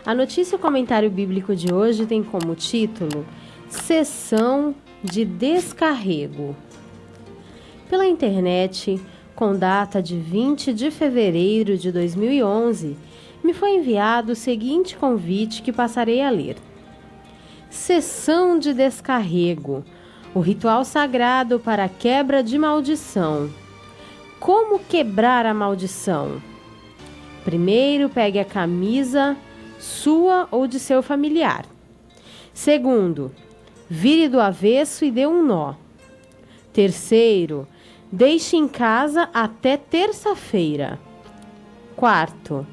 A notícia e o comentário bíblico de hoje tem como título Sessão de Descarrego. Pela internet, com data de 20 de fevereiro de 2011, me foi enviado o seguinte convite que passarei a ler. Sessão de Descarrego, o ritual sagrado para a quebra de maldição. Como quebrar a maldição? Primeiro, pegue a camisa sua ou de seu familiar. Segundo, vire do avesso e dê um nó. Terceiro, deixe em casa até terça-feira. Quarto,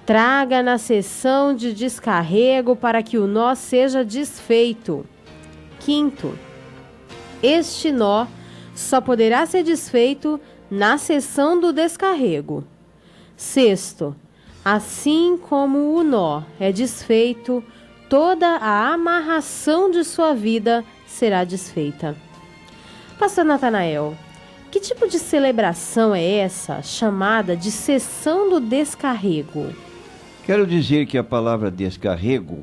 traga na sessão de descarrego para que o nó seja desfeito. Quinto, este nó só poderá ser desfeito na sessão do descarrego. Sexto, assim como o nó é desfeito, toda a amarração de sua vida será desfeita. Pastor Natanael, que tipo de celebração é essa chamada de sessão do descarrego? Quero dizer que a palavra descarrego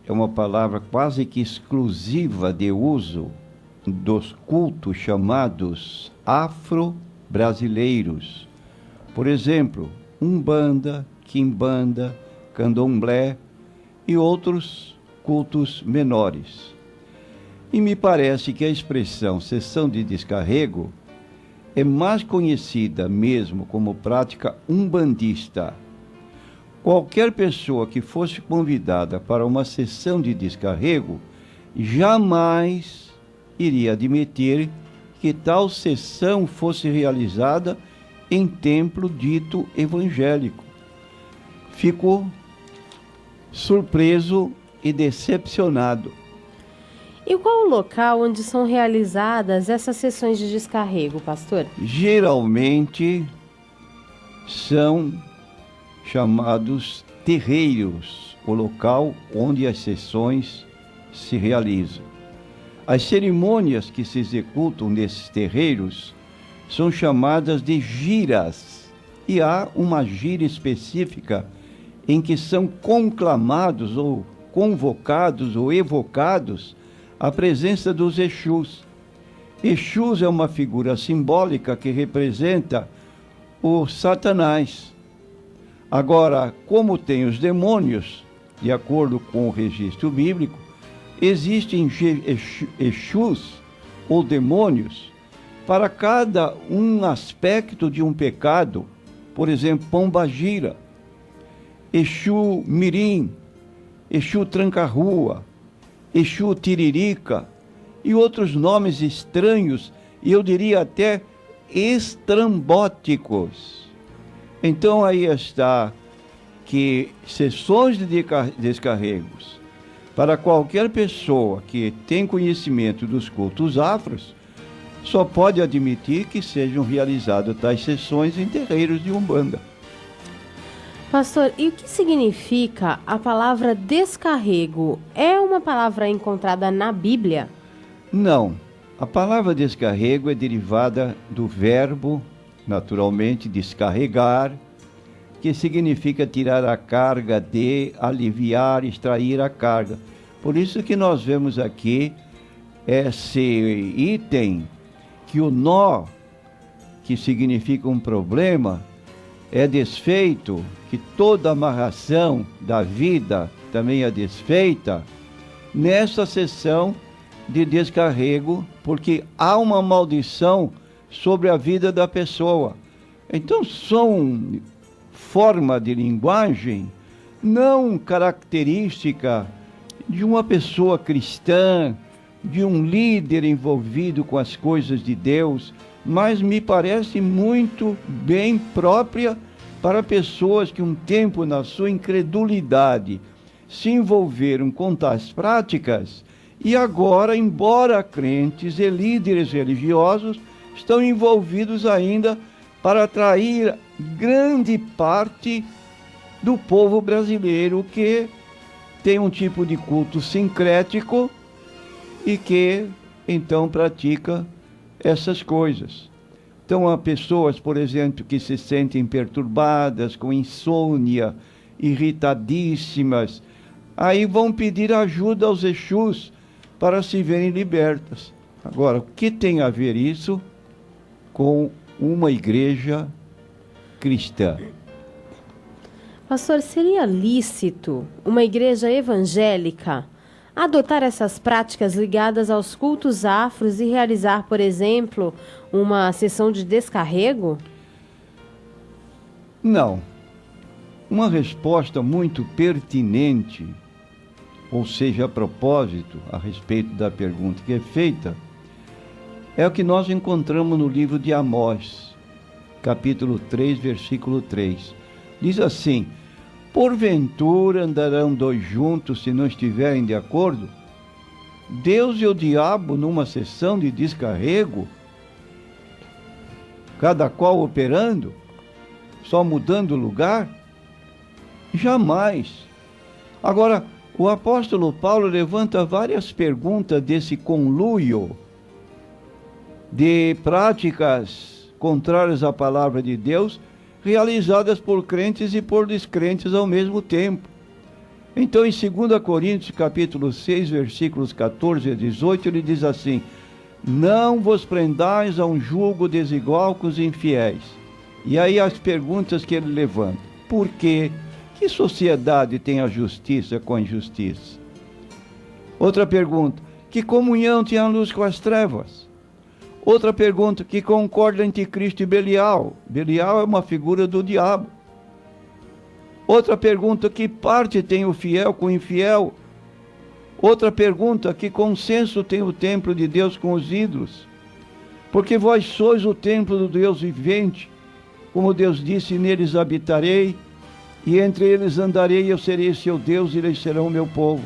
é uma palavra quase que exclusiva de uso dos cultos chamados afro-brasileiros. Por exemplo, Umbanda, Quimbanda, Candomblé e outros cultos menores. E me parece que a expressão sessão de descarrego é mais conhecida mesmo como prática umbandista. Qualquer pessoa que fosse convidada para uma sessão de descarrego jamais iria admitir que tal sessão fosse realizada em templo dito evangélico. Fico surpreso e decepcionado. E qual o local onde são realizadas essas sessões de descarrego, pastor? Geralmente são chamados terreiros, o local onde as sessões se realizam. As cerimônias que se executam nesses terreiros são chamadas de giras, e há uma gira específica em que são conclamados ou convocados ou evocados a presença dos Exus. Exus é uma figura simbólica que representa o Satanás. Agora, como tem os demônios, de acordo com o registro bíblico, existem Exus ou demônios para cada um aspecto de um pecado. Por exemplo, Pombagira, Exu Mirim, Exu Tranca-Rua, Exu Tiririca e outros nomes estranhos, e eu diria até estrambóticos. Então aí está que sessões de descarregos para qualquer pessoa que tem conhecimento dos cultos afros só pode admitir que sejam realizadas tais sessões em terreiros de Umbanda. Pastor, e o que significa a palavra descarrego? É uma palavra encontrada na Bíblia? Não. A palavra descarrego é derivada do verbo, naturalmente, descarregar, que significa tirar a carga de, aliviar, extrair a carga. Por isso que nós vemos aqui esse item, que o nó, que significa um problema, é desfeito, que toda amarração da vida também é desfeita, nessa sessão de descarrego, porque há uma maldição sobre a vida da pessoa. Então, são forma de linguagem não característica de uma pessoa cristã, de um líder envolvido com as coisas de Deus, mas me parece muito bem própria para pessoas que um tempo na sua incredulidade se envolveram com tais práticas e agora, embora crentes e líderes religiosos, estão envolvidos ainda para atrair grande parte do povo brasileiro que tem um tipo de culto sincrético e que então pratica essas coisas. Então há pessoas, por exemplo, que se sentem perturbadas, com insônia, irritadíssimas, aí vão pedir ajuda aos Exus para se verem libertas. Agora, o que tem a ver isso com uma igreja cristã? Pastor, seria lícito uma igreja evangélica adotar essas práticas ligadas aos cultos afros e realizar, por exemplo, uma sessão de descarrego? Não. Uma resposta muito pertinente, ou seja, a propósito, a respeito da pergunta que é feita, é o que nós encontramos no livro de Amós, capítulo 3, versículo 3. Diz assim: porventura andarão dois juntos se não estiverem de acordo? Deus e o diabo numa sessão de descarrego? Cada qual operando? Só mudando o lugar? Jamais. Agora, o apóstolo Paulo levanta várias perguntas desse conluio de práticas contrárias à palavra de Deus, realizadas por crentes e por descrentes ao mesmo tempo. Então, em 2 Coríntios, capítulo 6, versículos 14 a 18, ele diz assim: não vos prendais a um jugo desigual com os infiéis. E aí as perguntas que ele levanta: por quê? Que sociedade tem a justiça com a injustiça? Outra pergunta: que comunhão tem a luz com as trevas? Outra pergunta: que concorda anticristo e Belial? Belial é uma figura do diabo. Outra pergunta: que parte tem o fiel com o infiel? Outra pergunta: que consenso tem o templo de Deus com os ídolos? Porque vós sois o templo do Deus vivente, como Deus disse: neles habitarei, e entre eles andarei, eu serei seu Deus, e eles serão meu povo.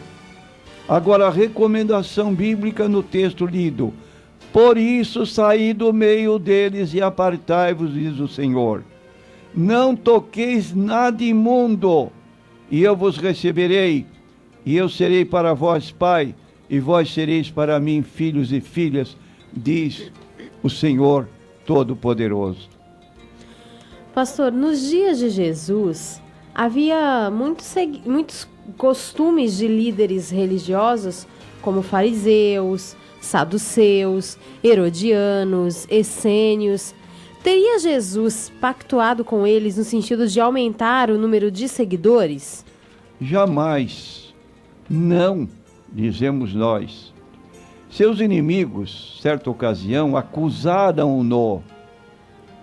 Agora, a recomendação bíblica no texto lido: por isso saí do meio deles e apartai-vos, diz o Senhor. Não toqueis nada imundo, e eu vos receberei, e eu serei para vós pai, e vós sereis para mim filhos e filhas, diz o Senhor Todo-Poderoso. Pastor, nos dias de Jesus, havia muitos costumes de líderes religiosos, como fariseus, saduceus, herodianos, essênios. Teria Jesus pactuado com eles no sentido de aumentar o número de seguidores? Jamais. Não, dizemos nós. Seus inimigos, certa ocasião, acusaram-no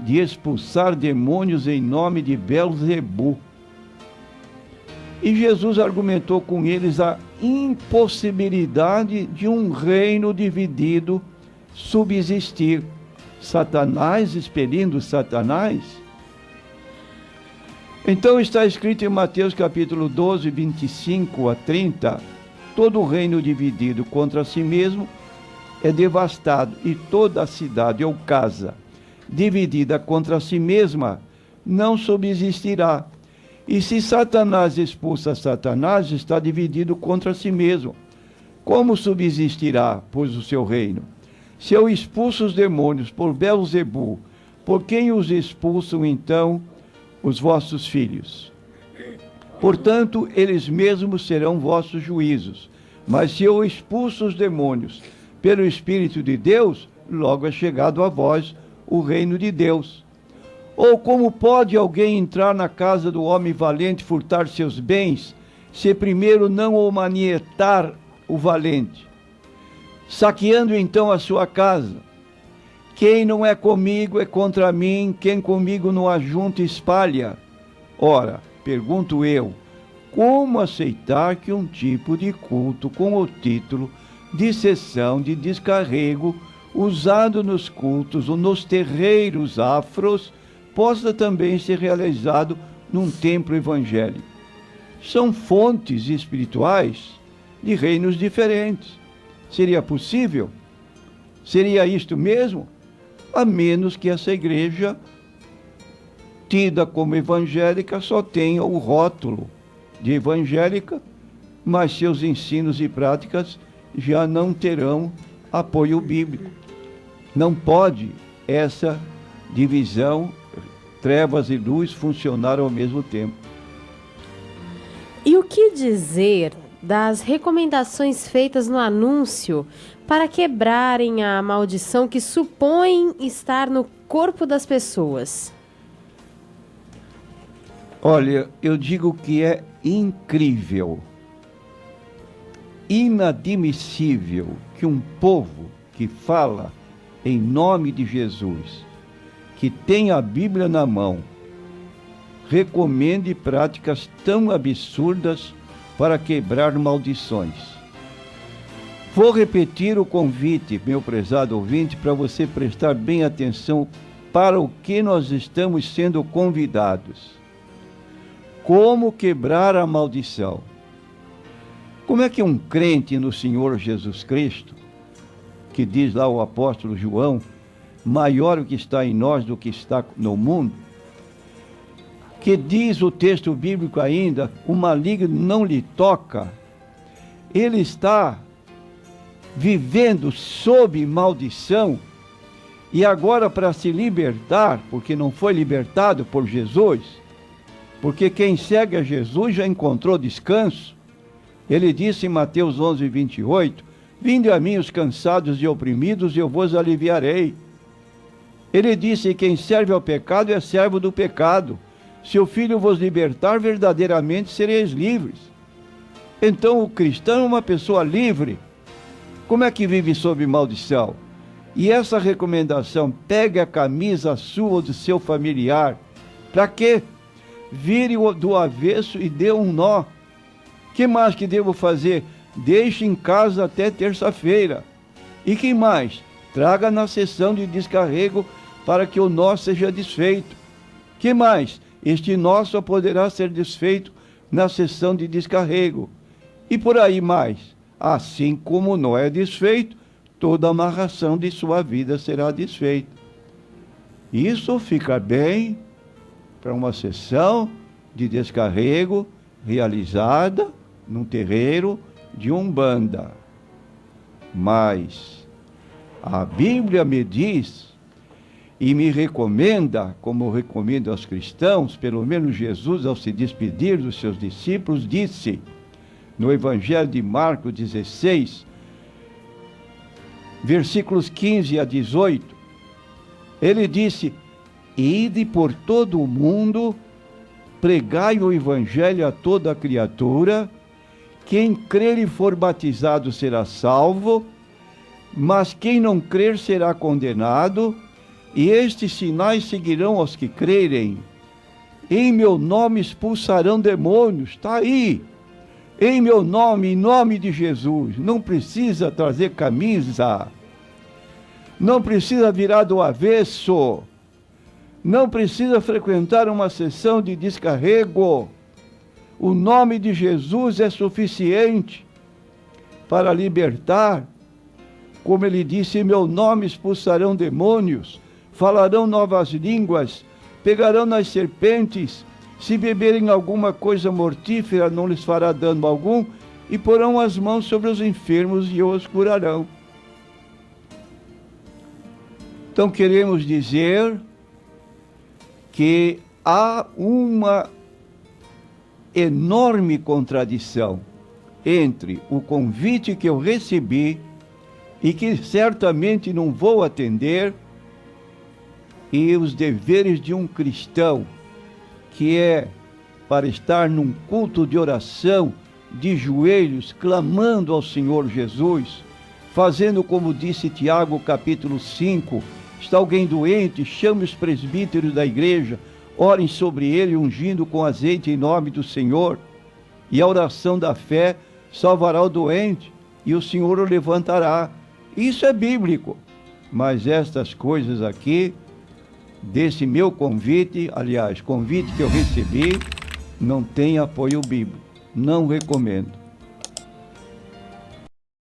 de expulsar demônios em nome de Belzebu. E Jesus argumentou com eles a impossibilidade de um reino dividido subsistir. Satanás expelindo Satanás? Então está escrito em Mateus capítulo 12, 25 a 30, todo reino dividido contra si mesmo é devastado, e toda a cidade ou casa dividida contra si mesma não subsistirá. E se Satanás expulsa Satanás, está dividido contra si mesmo. Como subsistirá, pois, o seu reino? Se eu expulso os demônios por Belzebu, por quem os expulsam, então, os vossos filhos? Portanto, eles mesmos serão vossos juízos. Mas se eu expulso os demônios pelo Espírito de Deus, logo é chegado a vós o reino de Deus. Ou como pode alguém entrar na casa do homem valente e furtar seus bens, se primeiro não o manietar o valente, saqueando então a sua casa? Quem não é comigo é contra mim, quem comigo não ajunta espalha. Ora, pergunto eu, como aceitar que um tipo de culto com o título de sessão de descarrego, usado nos cultos ou nos terreiros afros, possa também ser realizado num templo evangélico? São fontes espirituais de reinos diferentes. Seria possível? Seria isto mesmo? A menos que essa igreja, tida como evangélica, só tenha o rótulo de evangélica, mas seus ensinos e práticas já não terão apoio bíblico. Não pode essa divisão, trevas e luz, funcionar ao mesmo tempo. E o que dizer das recomendações feitas no anúncio para quebrarem a maldição que supõem estar no corpo das pessoas? Olha, eu digo que é incrível, inadmissível que um povo que fala em nome de Jesus, que tem a Bíblia na mão, recomende práticas tão absurdas para quebrar maldições. Vou repetir o convite, meu prezado ouvinte, para você prestar bem atenção para o que nós estamos sendo convidados. Como quebrar a maldição? Como é que um crente no Senhor Jesus Cristo, que diz lá o apóstolo João, maior o que está em nós do que está no mundo, que diz o texto bíblico ainda, o maligno não lhe toca, ele está vivendo sob maldição, e agora para se libertar, porque não foi libertado por Jesus, porque quem segue a Jesus já encontrou descanso. Ele disse em Mateus 11, 28, vinde a mim os cansados e oprimidos, e eu vos aliviarei. Ele disse, quem serve ao pecado é servo do pecado. Se o Filho vos libertar, verdadeiramente sereis livres. Então o cristão é uma pessoa livre. Como é que vive sob maldição? E essa recomendação, pegue a camisa sua ou do seu familiar. Para quê? Vire-o do avesso e dê um nó. Que mais que devo fazer? Deixe em casa até terça-feira. E que mais? Traga na sessão de descarrego para que o nó seja desfeito. Que mais? Este nó só poderá ser desfeito na sessão de descarrego. E por aí mais. Assim como o nó é desfeito, toda amarração de sua vida será desfeita. Isso fica bem para uma sessão de descarrego realizada num terreiro de Umbanda. Mas a Bíblia me diz e me recomenda, como recomendo aos cristãos, pelo menos Jesus, ao se despedir dos seus discípulos, disse no Evangelho de Marcos 16, versículos 15 a 18, ele disse, ide por todo o mundo, pregai o Evangelho a toda a criatura, quem crer e for batizado será salvo, mas quem não crer será condenado, e estes sinais seguirão aos que crerem. Em meu nome expulsarão demônios, está aí. Em meu nome, em nome de Jesus. Não precisa trazer camisa. Não precisa virar do avesso. Não precisa frequentar uma sessão de descarrego. O nome de Jesus é suficiente para libertar. Como ele disse, em meu nome expulsarão demônios, falarão novas línguas, pegarão nas serpentes, se beberem alguma coisa mortífera não lhes fará dano algum, e porão as mãos sobre os enfermos e os curarão. Então queremos dizer que há uma enorme contradição entre o convite que eu recebi e que certamente não vou atender, e os deveres de um cristão, que é para estar num culto de oração, de joelhos, clamando ao Senhor Jesus, fazendo como disse Tiago capítulo 5, está alguém doente, chame os presbíteros da igreja, orem sobre ele, ungindo com azeite em nome do Senhor, e a oração da fé salvará o doente, e o Senhor o levantará. Isso é bíblico, mas estas coisas aqui, desse meu convite, aliás, convite que eu recebi, não tem apoio bíblico, não recomendo.